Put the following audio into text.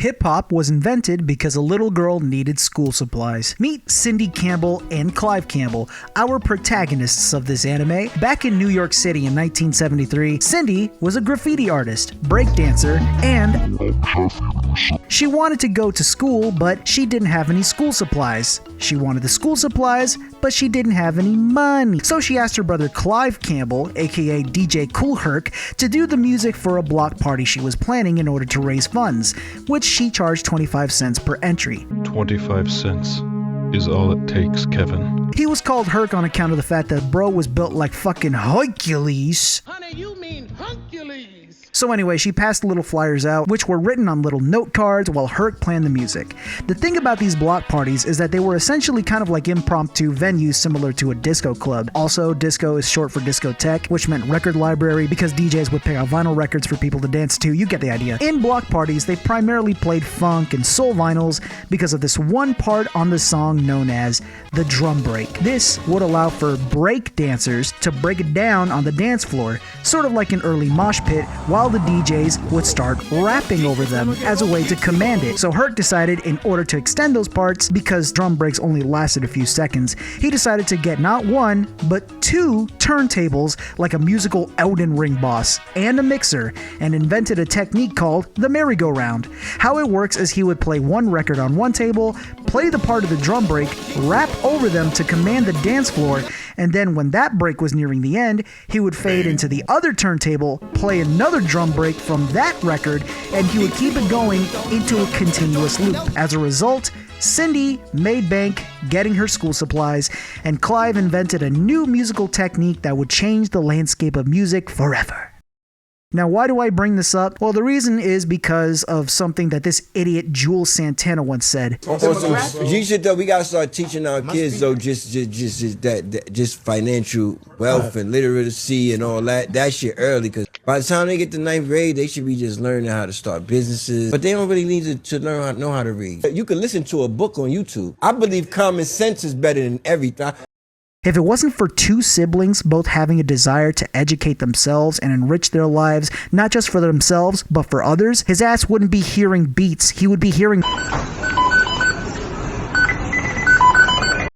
hip-hop was invented because a little girl needed school supplies. Meet Cindy Campbell and Clive Campbell, our protagonists of this anime. Back in New York City in 1973, Cindy was a graffiti artist, breakdancer, and she wanted to go to school, but she didn't have any school supplies. She wanted the school supplies, but she didn't have any money. So she asked her brother Clive Campbell, aka DJ Kool Herc, to do the music for a block party she was planning in order to raise funds, which she charged 25 cents per entry. 25 cents is all it takes, Kevin. He was called Herc on account of the fact that bro was built like fucking Hercules. Honey, you mean Hercules. So anyway, she passed little flyers out, which were written on little note cards while Herc planned the music. The thing about these block parties is that they were essentially kind of like impromptu venues similar to a disco club. Also, disco is short for discotheque, which meant record library because DJs would pick out vinyl records for people to dance to. You get the idea. In block parties, they primarily played funk and soul vinyls because of this one part on the song known as the drum break. This would allow for break dancers to break it down on the dance floor, sort of like an early mosh pit, while the DJs would start rapping over them as a way to command it. So Herc decided, in order to extend those parts, because drum breaks only lasted a few seconds, he decided to get not one, but two turntables like a musical Elden Ring boss, and a mixer, and invented a technique called the merry-go-round. How it works is he would play one record on one table, play the part of the drum break, rap over them to command the dance floor, and then when that break was nearing the end, he would fade into the other turntable, play another drum break from that record, and he would keep it going into a continuous loop. As a result, Cindy made bank getting her school supplies, and Clive invented a new musical technique that would change the landscape of music forever. Now, why do I bring this up? Well, the reason is because of something that this idiot Jules Santana once said. You should though. We gotta start teaching our kids though, just financial wealth and literacy and all that. That shit early, because by the time they get to 9th grade, they should be just learning how to start businesses. But they don't really need to know how to read. You can listen to a book on YouTube. I believe common sense is better than everything. If it wasn't for two siblings both having a desire to educate themselves and enrich their lives, not just for themselves, but for others, his ass wouldn't be hearing beats, he would be hearing